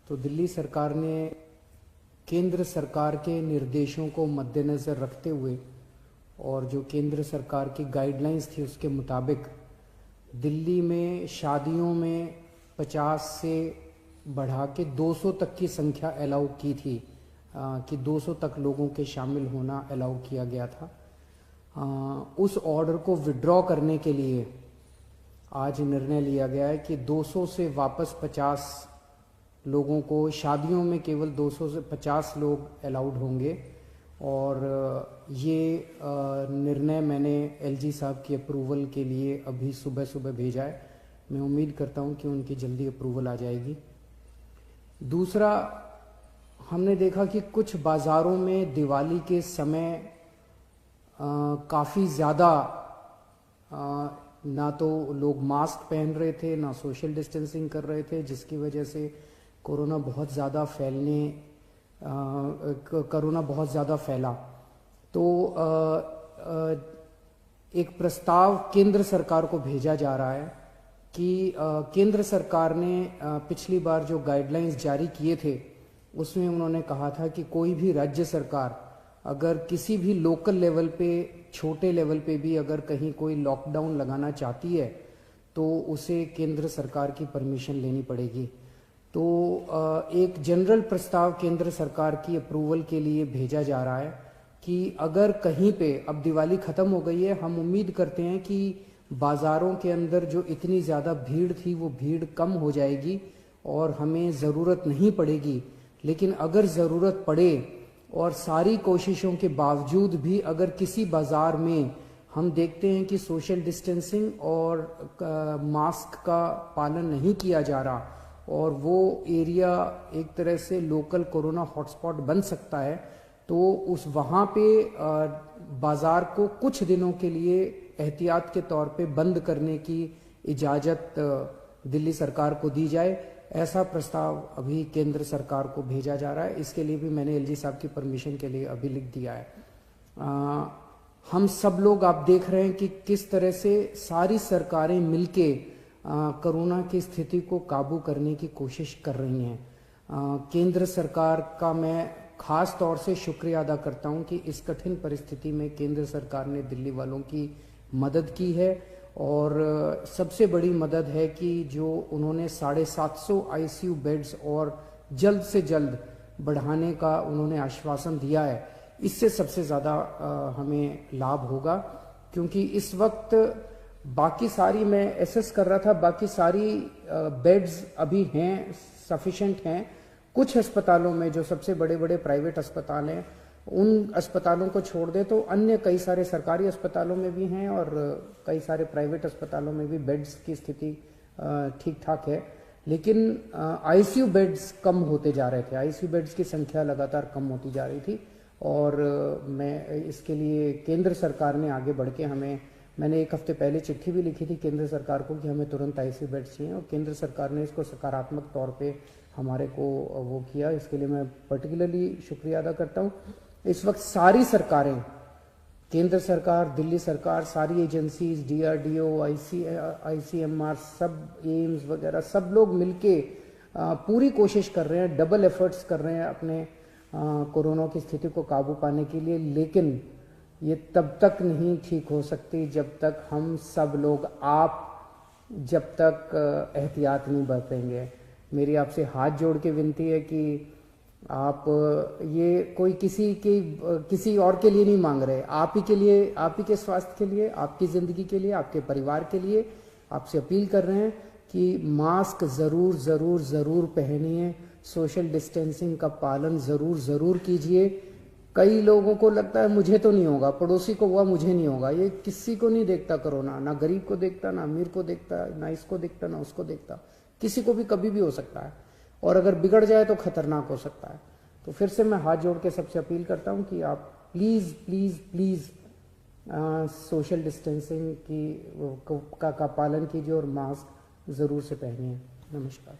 तो दिल्ली सरकार ने केंद्र सरकार के निर्देशों को मद्देनज़र रखते हुए और जो केंद्र सरकार की गाइडलाइंस थी उसके मुताबिक दिल्ली में शादियों में 50 से बढ़ा के 200 तक की संख्या अलाउ की थी कि 200 तक लोगों के शामिल होना अलाउ किया गया था। उस ऑर्डर को विड्रॉ करने के लिए आज निर्णय लिया गया है कि 200 से वापस 50 लोगों को, शादियों में केवल 200 से 50 लोग अलाउड होंगे। और ये निर्णय मैंने एलजी साहब की अप्रूवल के लिए अभी सुबह सुबह भेजा है। मैं उम्मीद करता हूँ कि उनकी जल्दी अप्रूवल आ जाएगी। दूसरा, हमने देखा कि कुछ बाज़ारों में दिवाली के समय काफ़ी ज़्यादा ना तो लोग मास्क पहन रहे थे, ना सोशल डिस्टेंसिंग कर रहे थे, जिसकी वजह से कोरोना बहुत ज़्यादा फैला। तो एक प्रस्ताव केंद्र सरकार को भेजा जा रहा है कि केंद्र सरकार ने पिछली बार जो गाइडलाइंस जारी किए थे उसमें उन्होंने कहा था कि कोई भी राज्य सरकार अगर किसी भी लोकल लेवल पे, छोटे लेवल पे भी अगर कहीं कोई लॉकडाउन लगाना चाहती है तो उसे केंद्र सरकार की परमिशन लेनी पड़ेगी। तो एक जनरल प्रस्ताव केंद्र सरकार की अप्रूवल के लिए भेजा जा रहा है कि अगर कहीं पे, अब दिवाली ख़त्म हो गई है, हम उम्मीद करते हैं कि बाज़ारों के अंदर जो इतनी ज़्यादा भीड़ थी वो भीड़ कम हो जाएगी और हमें ज़रूरत नहीं पड़ेगी। लेकिन अगर ज़रूरत पड़े और सारी कोशिशों के बावजूद भी अगर किसी बाज़ार में हम देखते हैं कि सोशल डिस्टेंसिंग और मास्क का पालन नहीं किया जा रहा और वो एरिया एक तरह से लोकल कोरोना हॉटस्पॉट बन सकता है, तो उस वहाँ पे बाज़ार को कुछ दिनों के लिए एहतियात के तौर पे बंद करने की इजाज़त दिल्ली सरकार को दी जाए। ऐसा प्रस्ताव अभी केंद्र सरकार को भेजा जा रहा है। इसके लिए भी मैंने एलजी साहब की परमिशन के लिए अभी लिख दिया है। हम सब लोग, आप देख रहे हैं कि किस तरह से सारी सरकारें मिलके कोरोना की स्थिति को काबू करने की कोशिश कर रही हैं। केंद्र सरकार का मैं खास तौर से शुक्रिया अदा करता हूं कि इस कठिन परिस्थिति में केंद्र सरकार ने दिल्ली वालों की मदद की है। और सबसे बड़ी मदद है कि जो उन्होंने 750 आईसीयू बेड्स और जल्द से जल्द बढ़ाने का उन्होंने आश्वासन दिया है। इससे सबसे ज़्यादा हमें लाभ होगा, क्योंकि इस वक्त बाकी सारी, मैं एसेस कर रहा था, बाकी सारी बेड्स अभी हैं, सफिशेंट हैं। कुछ अस्पतालों में, जो सबसे बड़े बड़े प्राइवेट अस्पताल हैं, उन अस्पतालों को छोड़ दे तो अन्य कई सारे सरकारी अस्पतालों में भी हैं और कई सारे प्राइवेट अस्पतालों में भी बेड्स की स्थिति ठीक ठाक है। लेकिन आईसीयू बेड्स कम होते जा रहे थे, आईसीयू बेड्स की संख्या लगातार कम होती जा रही थी। और मैं इसके लिए केंद्र सरकार ने आगे बढ़ के मैंने एक हफ्ते पहले चिट्ठी भी लिखी थी केंद्र सरकार को कि हमें तुरंत आईसीयू बेड्स चाहिए, और केंद्र सरकार ने इसको सकारात्मक तौर पे हमारे को वो किया। इसके लिए मैं पर्टिकुलरली शुक्रिया अदा करता हूँ। इस वक्त सारी सरकारें, केंद्र सरकार, दिल्ली सरकार, सारी एजेंसीज, डीआरडीओ, आईसीएमआर, सब एम्स वगैरह, सब लोग मिलके पूरी कोशिश कर रहे हैं, डबल एफर्ट्स कर रहे हैं अपने कोरोना की स्थिति को काबू पाने के लिए। लेकिन ये तब तक नहीं ठीक हो सकती जब तक हम सब लोग, जब तक एहतियात नहीं बरतेंगे। मेरी आपसे हाथ जोड़ के विनती है कि आप ये कोई किसी और के लिए नहीं मांग रहे, आप ही के लिए, आप ही के स्वास्थ्य के लिए, आपकी ज़िंदगी के लिए, आपके परिवार के लिए आपसे अपील कर रहे हैं कि मास्क ज़रूर ज़रूर ज़रूर पहनिए, सोशल डिस्टेंसिंग का पालन ज़रूर ज़रूर कीजिए। कई लोगों को लगता है मुझे तो नहीं होगा, पड़ोसी को हुआ मुझे नहीं होगा। ये किसी को नहीं देखता कोरोना, ना गरीब को देखता, ना अमीर को देखता, ना इसको देखता, ना उसको देखता। किसी को भी कभी भी हो सकता है, और अगर बिगड़ जाए तो खतरनाक हो सकता है। तो फिर से मैं हाथ जोड़ के सबसे अपील करता हूं कि आप please please please social distancing का पालन कीजिए और मास्क ज़रूर से पहनिए। नमस्कार।